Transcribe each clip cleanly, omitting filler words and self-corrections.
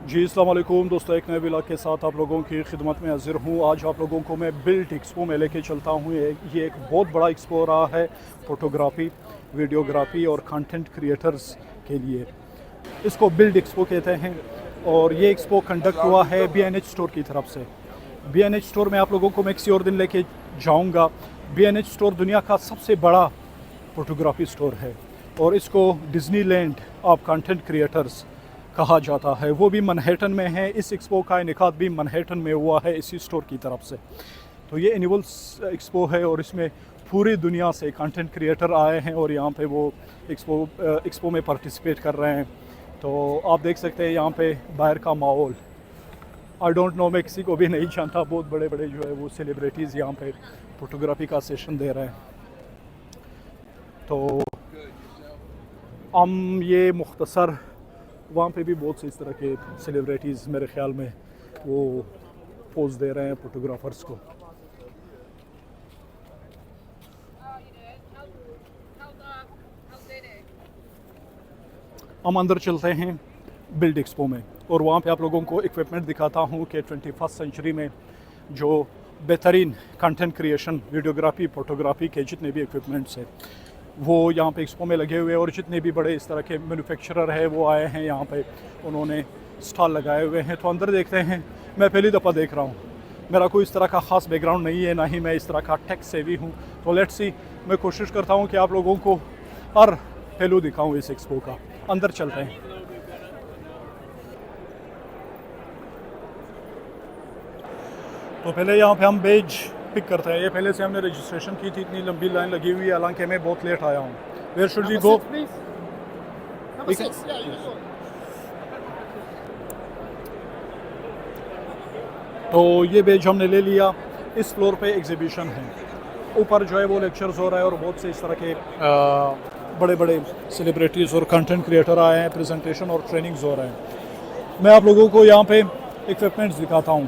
जी अस्सलाम वालेकुम दोस्तों, एक नए व्लॉग के साथ आप लोगों की खिदमत में हाजिर हूँ। आज आप लोगों को मैं बिल्ड एक्सपो में लेके चलता हूँ। ये एक बहुत बड़ा एक्सपो रहा है फ़ोटोग्राफ़ी, वीडियोग्राफ़ी और कंटेंट क्रिएटर्स के लिए। इसको बिल्ड एक्सपो कहते हैं और ये एक्सपो कंडक्ट हुआ है B&H स्टोर की तरफ से। B&H स्टोर में आप लोगों को मैं किसी और दिन लेके जाऊँगा। B&H स्टोर दुनिया का सबसे बड़ा फ़ोटोग्राफ़ी स्टोर है और इसको डिज़नीलैंड ऑफ कंटेंट क्रिएटर्स कहा जाता है। वो भी मनहट्टन में है। इस एक्सपो का इनेकाद भी मनहट्टन में हुआ है इसी स्टोर की तरफ से। तो ये एनुअल एक्सपो है और इसमें पूरी दुनिया से कंटेंट क्रिएटर आए हैं और यहाँ पे वो एक्सपो में पार्टिसिपेट कर रहे हैं। तो आप देख सकते हैं यहाँ पे बाहर का माहौल। आई डोंट नो, मैं किसी को भी नहीं जानता। बहुत बड़े बड़े जो है वो सेलिब्रिटीज़ यहाँ पे फ़ोटोग्राफी का सेशन दे रहे हैं। तो हम ये मुख्तसर वहाँ पे भी बहुत से इस तरह के सेलिब्रिटीज़ मेरे ख़्याल में वो पोज दे रहे हैं फ़ोटोग्राफ़र्स को। हम अंदर चलते हैं बिल्ड एक्सपो में और वहाँ पे आप लोगों को इक्विपमेंट दिखाता हूँ कि 21st सेंचुरी में जो बेहतरीन कंटेंट क्रिएशन, वीडियोग्राफी, फ़ोटोग्राफी के जितने भी इक्विपमेंट्स हैं वो यहाँ पे एक्सपो में लगे हुए हैं और जितने भी बड़े इस तरह के मैन्युफैक्चरर है वो आए हैं यहाँ पे, उन्होंने स्टॉल लगाए हुए हैं। तो अंदर देखते हैं। मैं पहली दफ़ा देख रहा हूँ। मेरा कोई इस तरह का ख़ास बैकग्राउंड नहीं है, ना ही मैं इस तरह का टेक सेवी हूँ। तो लेट्स सी, मैं कोशिश करता हूँ कि आप लोगों को हर पहलू दिखाऊँ इस एक्सपो का। अंदर चलते हैं। तो पहले यहाँ पे हम बेज पिक करते हैं। ये पहले से हमने रजिस्ट्रेशन की थी, इतनी लंबी लाइन लगी हुई है, हालांकि मैं बहुत लेट आया हूँ। Where should we go? तो ये बेज हमने ले लिया। इस फ्लोर पे एग्जीबिशन है, ऊपर जो है वो लेक्चर्स हो रहा है और बहुत से इस तरह के बड़े बड़े सेलिब्रिटीज़ और कंटेंट क्रिएटर आए हैं, प्रेजेंटेशन और ट्रेनिंग्स हो रहे हैं। मैं आप लोगों को यहाँ पे इक्विपमेंट्स दिखाता हूँ।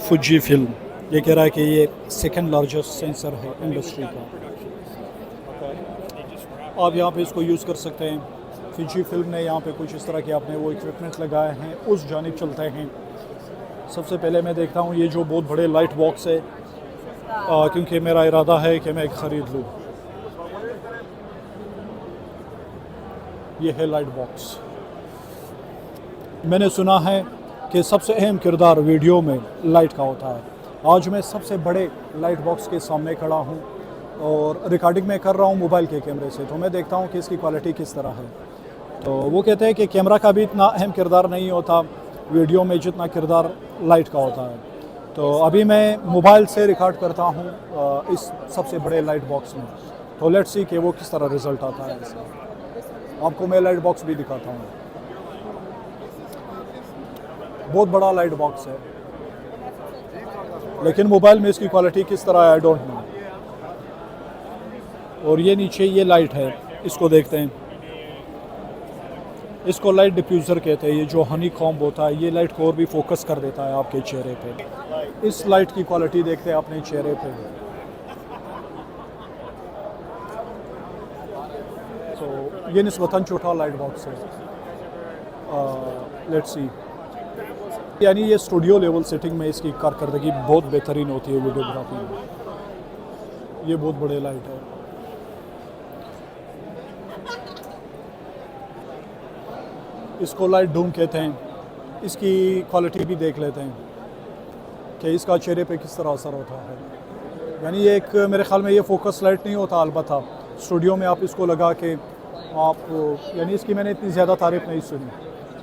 फुजी फिल्म ये कह रहा है कि ये सेकंड लार्जेस्ट सेंसर है इंडस्ट्री का। आप यहाँ पे इसको यूज़ कर सकते हैं। फुजी फिल्म ने यहाँ पे कुछ इस तरह के अपने वो इक्विपमेंट लगाए हैं। उस जानिब चलते हैं। सबसे पहले मैं देखता हूँ ये जो बहुत बड़े लाइट बॉक्स है, क्योंकि मेरा इरादा है कि मैं एक ख़रीद लूँ। ये है लाइट बॉक्स। मैंने सुना है कि सबसे अहम किरदार वीडियो में लाइट का होता है। आज मैं सबसे बड़े लाइट बॉक्स के सामने खड़ा हूँ और रिकॉर्डिंग में कर रहा हूँ मोबाइल के कैमरे से। तो मैं देखता हूँ कि इसकी क्वालिटी किस तरह है। तो वो कहते हैं कि कैमरा का भी इतना अहम किरदार नहीं होता वीडियो में जितना किरदार लाइट का होता है। तो अभी मैं मोबाइल से रिकॉर्ड करता हूँ इस सबसे बड़े लाइट बॉक्स में। तो लेट्स सी कि वो किस तरह रिज़ल्ट आता है इसका। आपको मैं लाइट बॉक्स भी दिखाता हूँ। बहुत बड़ा लाइट बॉक्स है, लेकिन मोबाइल में इसकी क्वालिटी किस तरह है आई डोंट नो। और ये नीचे ये लाइट है, इसको देखते हैं। इसको लाइट डिफ्यूज़र कहते हैं। ये जो हनी कॉम्ब होता है, ये लाइट को और भी फोकस कर देता है आपके चेहरे पे। इस लाइट की क्वालिटी देखते हैं अपने चेहरे पे। तो ये निस्बतन छोटा लाइट बॉक्स है। लेट्स सी, यानी ये स्टूडियो लेवल सेटिंग में इसकी कारकर्दगी बहुत बेहतरीन होती है वीडियोग्राफी में। ये बहुत बड़े लाइट है। इसको लाइट डूम कहते हैं। इसकी क्वालिटी भी देख लेते हैं कि इसका चेहरे पे किस तरह असर होता है। यानी ये एक, मेरे ख्याल में ये फोकस लाइट नहीं होता, अलबत्ता स्टूडियो में आप इसको लगा के आप, यानी इसकी मैंने इतनी ज़्यादा तारीफ नहीं सुनी।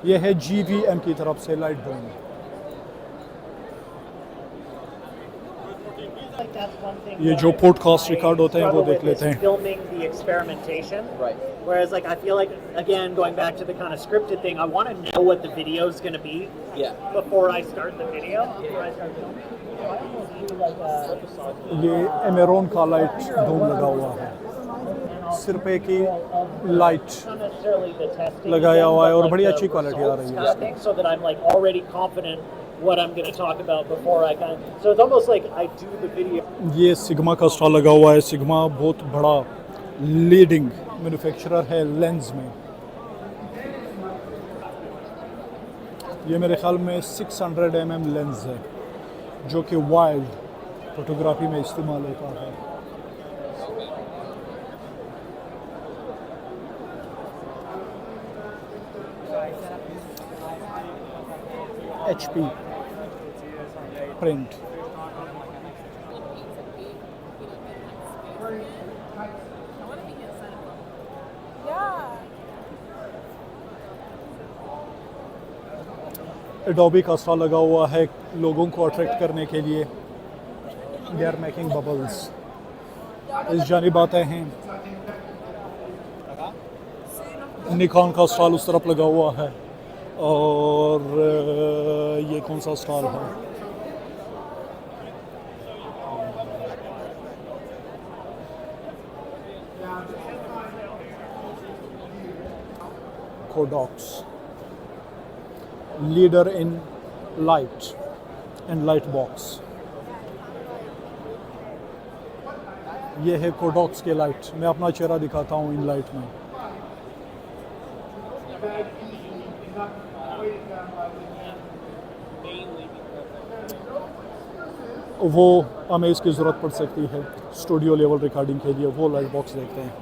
ये है GVM की तरफ से लाइट डूम। ये जो पॉडकास्ट रिकॉर्ड होते हैं वो देख लेते हैं। Filming the experimentation, right? Whereas, like, I feel like, again, going back to the kind of scripted thing, I want to know what the video is going to be, before I start the video. Before I start filming. ये एमेरॉन का light Doom लगा हुआ है, सिर पे की light लगाया हुआ है और बड़ी अच्छी क्वालिटी आ रही है। So that I'm like already confident what I'm going to talk about before I kind of, so it's almost like I do the video. ये सिग्मा का स्टॉल लगा हुआ है। सिग्मा बहुत बड़ा लीडिंग मैन्युफैक्चरर है लेंस में। ये मेरे ख्याल में 600 mm लेंस है जो कि वाइल्ड फोटोग्राफी में इस्तेमाल होता है। HP print. एडोबी का स्टॉल लगा हुआ है लोगों को अट्रैक्ट करने के लिए। They are making bubbles. इस जानिब आते हैं। निकॉन का स्टॉल उस तरफ लगा हुआ है। और ये कौन सा स्टॉल है? कोडॉक्स, leader in light and light box. ये है कोडॉक्स के लाइट। मैं अपना चेहरा दिखाता हूँ इन लाइट में। वो हमें इसकी ज़रूरत पड़ सकती है स्टूडियो लेवल रिकॉर्डिंग के लिए, वो लाइट बॉक्स देखते हैं।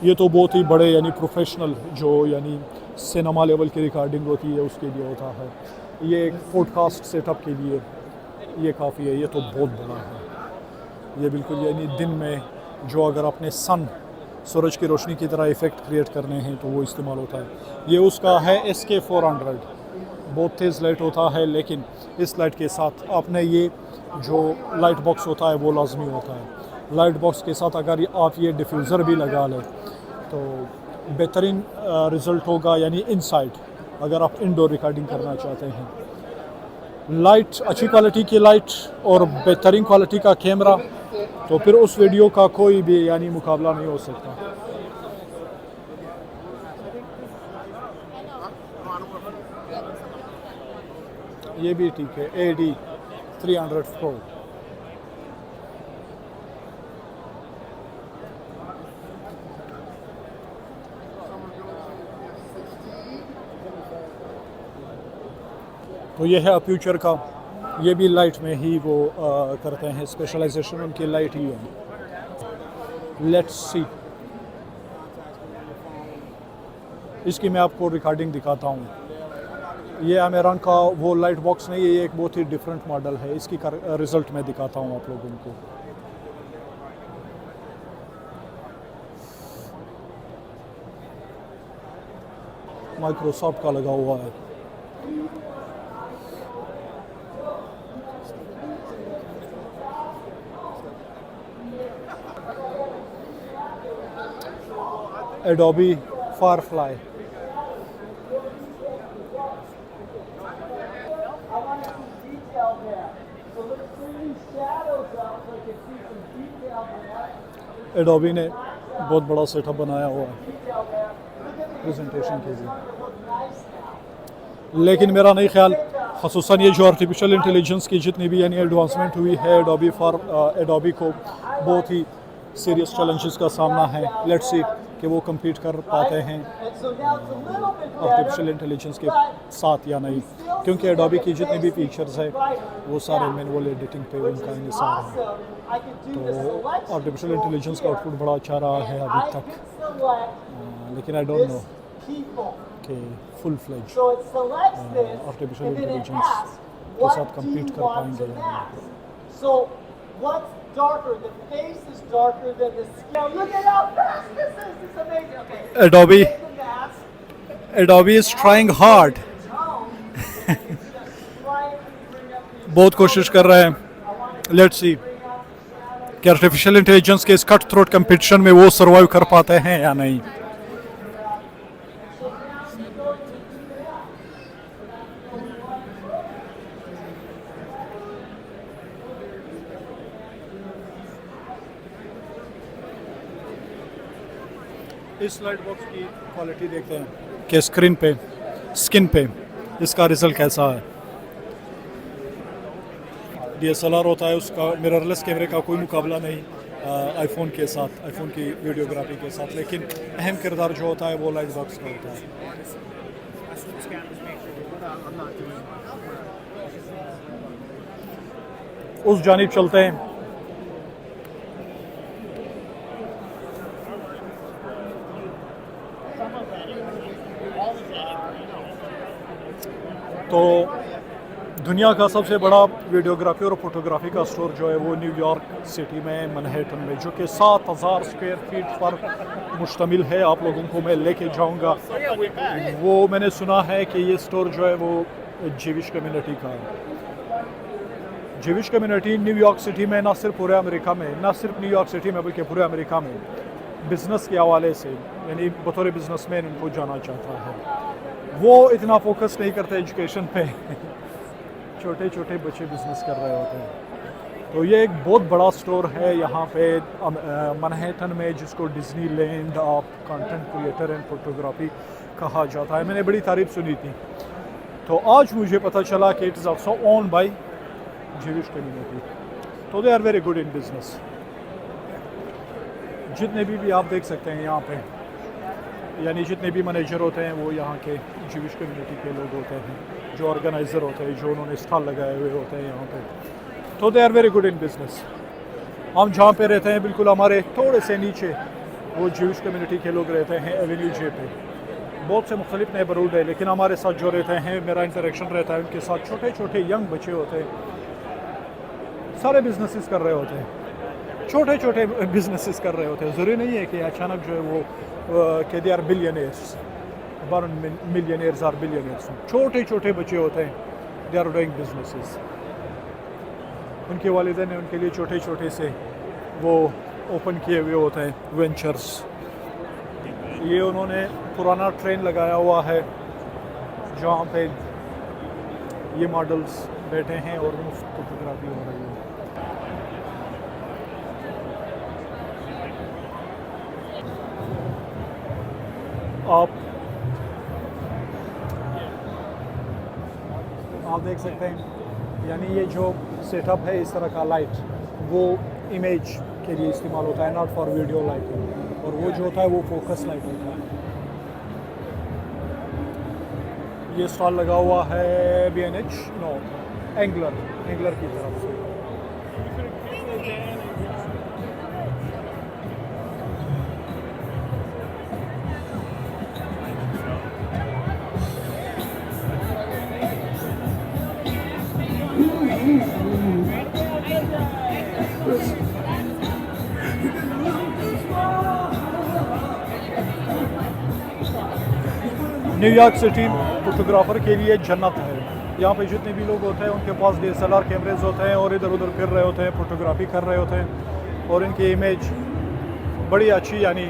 ये तो बहुत ही बड़े यानी प्रोफेशनल जो यानी सिनेमा लेवल की रिकॉर्डिंग होती है उसके लिए होता है। ये एक पॉडकास्ट सेटअप के लिए ये काफ़ी है। ये तो बहुत बड़ा है। ये बिल्कुल यानी दिन में जो अगर अपने सूरज की रोशनी की तरह इफ़ेक्ट क्रिएट करने हैं तो वो इस्तेमाल होता है। ये उसका है SK400। बहुत तेज़ लाइट होता है लेकिन इस लाइट के साथ आपने ये जो लाइट बॉक्स होता है वो लाजमी होता है। लाइट बॉक्स के साथ अगर आप ये डिफ्यूज़र भी लगा लें तो बेहतरीन रिज़ल्ट होगा यानी इनसाइड, अगर आप इंडोर रिकॉर्डिंग करना चाहते हैं। लाइट अच्छी क्वालिटी की लाइट और बेहतरीन क्वालिटी का कैमरा, तो फिर उस वीडियो का कोई भी यानी मुकाबला नहीं हो सकता। ये भी ठीक है। AD300 Pro। तो ये है अपर्चर का। ये भी लाइट में ही वो करते हैं, स्पेशलाइजेशन उनकी लाइट ही है। Let's see. इसकी मैं आपको रिकॉर्डिंग दिखाता हूँ। ये अमेरॉन का वो लाइट बॉक्स नहीं है, ये एक बहुत ही डिफरेंट मॉडल है। इसकी रिज़ल्ट मैं दिखाता हूँ आप लोगों को। माइक्रोसॉफ्ट का लगा हुआ है। Adobe Firefly. एडोबी ने बहुत बड़ा सेटअप बनाया हुआ है प्रेजेंटेशन के लिए। लेकिन मेरा नहीं ख्याल, ख़ुसूसन ये जो आर्टिफिशियल इंटेलिजेंस की जितनी भी यानी एडवांसमेंट हुई है एडोबी को बहुत ही सीरियस चैलेंजेस का सामना है। लेट्स सी कि वो compete कर पाते हैं आर्टिफिशियल इंटेलिजेंस के साथ या नहीं, क्योंकि एडोबी की जितनी भी फीचर्स है वो सारे मैनुअल एडिटिंग पे उनका इन्हिसार है। तो आर्टिफिशियल इंटेलिजेंस का आउटपुट बड़ा अच्छा रहा है अभी तक, लेकिन आई डोंट नो कि फुल फ्लेज आर्टिफिशियल इंटेलिजेंस के साथ compete कर पाएंगे या नहीं। What's darker? The face is darker than the skin. Now look at how fast this is. It's amazing. Okay. Adobe is trying hard. बहुत कोशिश कर रहे हैं। लेट्स सी कि आर्टिफिशियल इंटेलिजेंस के इस कट थ्रोट कंपटीशन में वो सर्वाइव कर पाते हैं या नहीं। इस लाइट बॉक्स की क्वालिटी देखते हैं कि स्किन पे इसका रिज़ल्ट कैसा है। DSLR होता है, उसका मिररलेस कैमरे का कोई मुकाबला नहीं आईफोन के साथ, आईफोन की वीडियोग्राफी के साथ, लेकिन अहम किरदार जो होता है वो लाइट बॉक्स का होता है। उस जानिब चलते हैं। तो दुनिया का सबसे बड़ा वीडियोग्राफी और फोटोग्राफी का स्टोर जो है वो न्यूयॉर्क सिटी में मैनहट्टन में, जो कि 7000 स्क्वायर फीट पर मुश्तमिल है। आप लोगों को मैं लेके जाऊंगा। वो मैंने सुना है कि ये स्टोर जो है वो जीविश कम्युनिटी का है। जीविश कम्युनिटी न्यूयॉर्क सिटी में, ना सिर्फ पूरे अमेरिका में, ना सिर्फ न्यूयॉर्क सिटी में बल्कि पूरे अमेरिका में बिज़नेस के हवाले से, यानी बतौर बिजनेसमैन उनको जाना चाहता है। वो इतना फोकस नहीं करते एजुकेशन पे छोटे छोटे बच्चे बिजनेस कर रहे होते हैं। तो ये एक बहुत बड़ा स्टोर है यहाँ पे मैनहट्टन में, जिसको Disneyland of content creator and photography कहा जाता है। मैंने बड़ी तारीफ सुनी थी, तो आज मुझे पता चला कि it is also owned by Jewish community. तो they are very good in business. जितने भी आप देख सकते हैं यहाँ पे, यानी जितने भी मैनेजर होते हैं वो यहाँ के जीविश कम्युनिटी के लोग होते हैं, जो ऑर्गेनाइज़र होते हैं, जो उन्होंने स्टॉल लगाए हुए होते हैं यहाँ पे। तो they are very good in business. हम जहाँ पे रहते हैं बिल्कुल हमारे थोड़े से नीचे वो जीविश कम्युनिटी के लोग रहते हैं एवेन्यू जे पे। बहुत से मुख्तलिफ नेबरहुड है, लेकिन हमारे साथ जो रहते हैं, मेरा इंटरेक्शन रहता है उनके साथ। छोटे छोटे यंग बच्चे होते हैं, सारे बिजनेसेस कर रहे होते हैं, छोटे छोटे बिजनेसेस कर रहे होते हैं। ज़रूरी नहीं है कि अचानक जो है वो कि they are billionaires, born millionaires are billionaires. छोटे छोटे बच्चे होते हैं, दे आर डूइंग बिजनेसेस। उनके वालिदैन ने उनके लिए छोटे छोटे से वो ओपन किए हुए होते हैं वेंचर्स। ये उन्होंने पुराना ट्रेन लगाया हुआ है जहाँ पे ये मॉडल्स बैठे हैं और मुफ्त फोटोग्राफी हो रही है। आप देख सकते हैं, यानी ये जो सेटअप है इस तरह का लाइट, वो इमेज के लिए इस्तेमाल होता है, नॉट फॉर वीडियो लाइटिंग। और वो जो होता है वो फोकस लाइट होता है। ये स्टॉल लगा हुआ है B&H एंगलर की तरफ से। न्यूयॉर्क सिटी फोटोग्राफर के लिए जन्नत है। यहाँ पे जितने भी लोग होते हैं उनके पास DSLR कैमरेज होते हैं और इधर उधर फिर रहे होते हैं, फोटोग्राफी कर रहे होते हैं, और इनकी इमेज बड़ी अच्छी यानी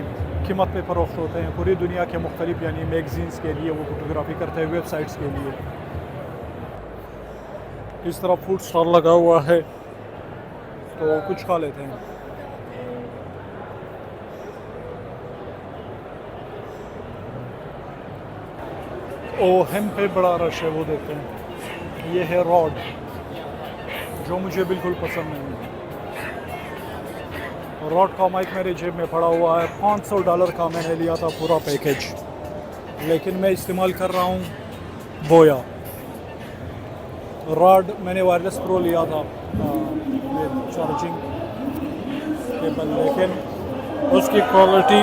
कीमत पे फरोख्त होते हैं। पूरी दुनिया के मुख्तलिफ यानी मैगजीन्स के लिए वो फोटोग्राफी करते हैं, वेबसाइट्स के लिए। इस तरह फूड स्टॉल लगा हुआ है, तो कुछ खा लेते हैं। ओहम पे बड़ा रश है, वो देखते हैं। ये है रॉड, जो मुझे बिल्कुल पसंद नहीं है। रॉड का माइक मेरे जेब में पड़ा हुआ है। $500 का मैंने लिया था पूरा पैकेज, लेकिन मैं इस्तेमाल कर रहा हूँ बोया। रॉड मैंने वायरलेस प्रो लिया था चार्जिंग केबल, लेकिन उसकी क्वालिटी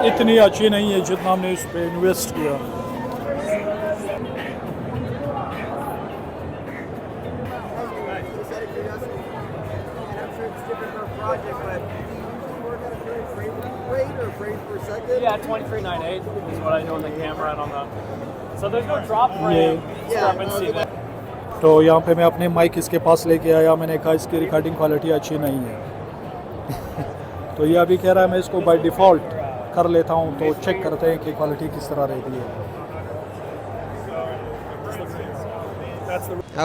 इतनी अच्छी नहीं है जितना हमने इस पर इन्वेस्ट किया। Yeah, 2398 is what I do on the camera and on the. So there's no drop frame discrepancy there. तो यहाँ पे मैं अपने माइक इसके पास लेके आया, मैंने कहा इसकी रिकॉर्डिंग क्वालिटी अच्छी नहीं है। तो ये अभी कह रहा है मैं इसको बाय डिफ़ॉल्ट कर लेता हूँ, तो चेक करते हैं कि क्वालिटी किस तरह रहती है।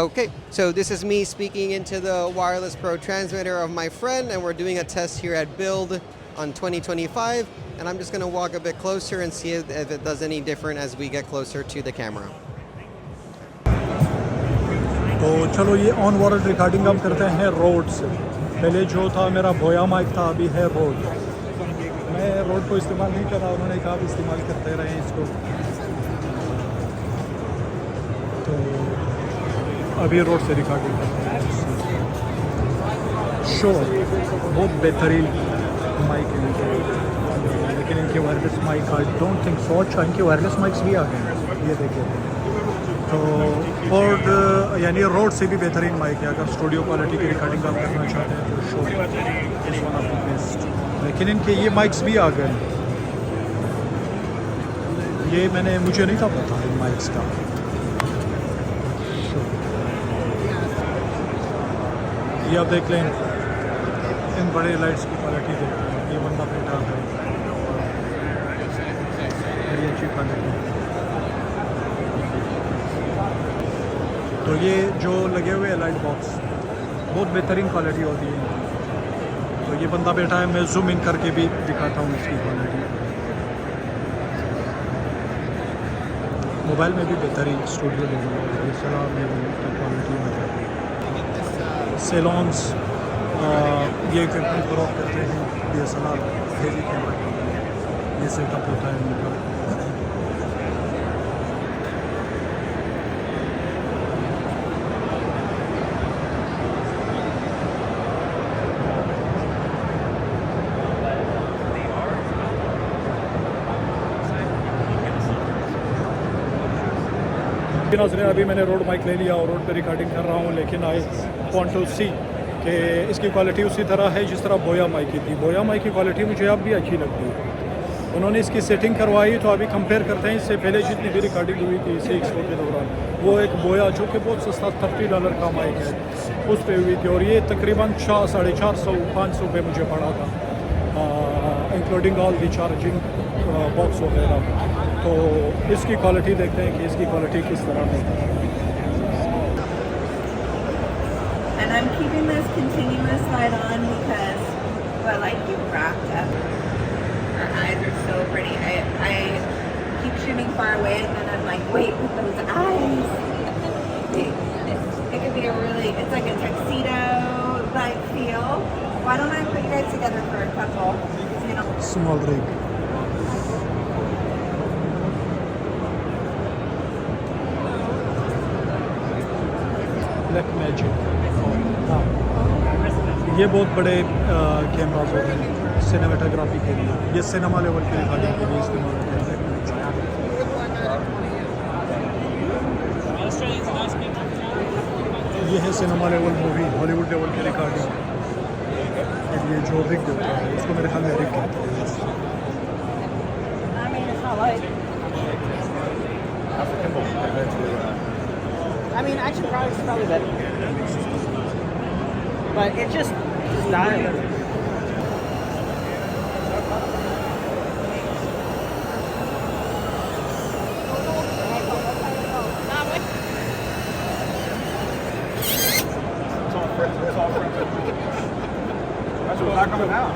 Okay, so this is me speaking into the Wireless Pro transmitter of my friend, and we're doing a test here at Build on 2025, and I'm just going to walk a bit closer and see if it does any different as we get closer to the camera. तो चलो ये on world recording हम करते हैं road से। पहले जो था मेरा बोया माइक था, अभी है रोड। मैं रोड को इस्तेमाल नहीं कर रहा, उन्होंने कहा भी इस्तेमाल करते रहें इसको। तो अभी रोड से रिकॉर्डिंग करते हैं। श्योर बहुत बेहतरीन माइक है इनके, लेकिन इनके wireless mic I don't think so. अच्छा इनके वायरलेस माइक्स भी आ गए, ये देखिए। तो बोर्ड यानी रोड से भी बेहतरीन माइक है। अगर स्टूडियो क्वालिटी की रिकॉर्डिंग आप करना चाहते हैं तो sure is one of the best. लेकिन इनके ये माइक्स भी आ गए, ये मुझे नहीं था पता इन माइक्स का। ये आप देख लें, इन बड़े लाइट्स की क्वालिटी देख लें। ये बंदा बैठा है, बड़ी अच्छी क्वालिटी है। तो ये जो लगे हुए हैं लाइट बॉक्स बहुत बेहतरीन क्वालिटी होती है। तो ये बंदा बैठा है, मैं जूम इन करके भी दिखाता हूँ इसकी क्वालिटी। मोबाइल में भी बेहतरीन स्टूडियो लेवल DSLR लेवल की क्वालिटी है। सेलॉन्स ये इक्विपमेंट फरोख्त करते हैं, DSLR हेवी कैमरा, ये सेटअप होता है उनका। नाज़रीन अभी मैंने रोड माइक ले लिया और रोड पे रिकॉर्डिंग कर रहा हूँ, लेकिन आई वांट टू सी कि इसकी क्वालिटी उसी तरह है जिस तरह बोया माइक की थी। बोया माइक की क्वालिटी मुझे अब भी अच्छी लगती है। उन्होंने इसकी सेटिंग करवाई, तो अभी कंपेयर करते हैं इससे पहले जितनी भी रिकॉर्डिंग हुई थी इसी एक्सपो के दौरान। वो एक बोया जो कि बहुत सस्ता $30 का माइक है, उस पर हुई थी, और ये तकरीबन 400-500 रुपये मुझे पड़ा था, including all the charging box वगैरह। तो इसकी क्वालिटी देखते हैं कि इसकी क्वालिटी किस तरह है। And I'm keeping this continuous light on because, well, I keep wrapped up. Her eyes are so pretty. I keep shooting far away and then I'm like, wait, with those eyes. It could be it's like a tuxedo-like feel. Why don't I put you guys together for a couple? You know? Small rig. Black magic. हाँ, ये बहुत बड़े cameras होते हैं cinematography के लिए। ये cinema level की रिकॉर्डिंग के लिए इस्तेमाल होते हैं। ये है cinema level movie, Hollywood level की रिकॉर्डिंग के लिए जो रिग होता है, उसको मेरे ख्याल में रिग कहते हैं। I mean, action products is probably better. But it's just not. That's what's not coming out.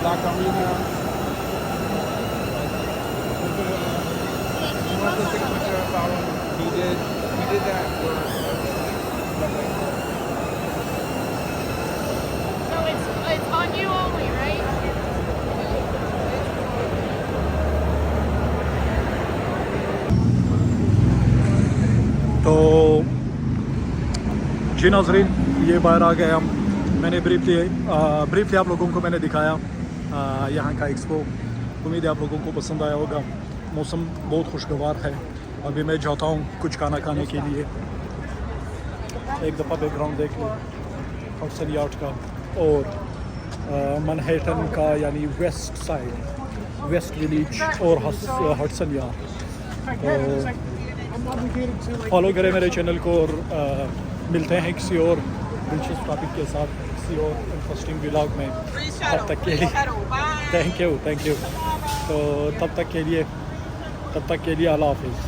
Locked on me now. He wants to take a picture of our own. He did that for So it's on you only, right? तो जी नाज़रीन, ये बाहर आ गए हम। मैंने briefly आप लोगों को मैंने दिखाया यहाँ का एक्सपो। उम्मीद है आप लोगों को पसंद आया होगा। मौसम बहुत खुशगवार है। अभी मैं जाता हूँ कुछ खाना खाने के लिए। एक दफ़ा बैकग्राउंड देख लो हडसन यार्ड का और मैनहट्टन का, यानी वेस्ट साइड, वेस्ट विलेज और हडसन यार्ड। तो फॉलो करें मेरे चैनल को और मिलते हैं किसी और दिलचस्प टॉपिक के साथ, किसी और इंटरेस्टिंग व्लॉग में। तब तक के लिए थैंक यू। तो तब तक के लिए अल्लाह हाफिज़।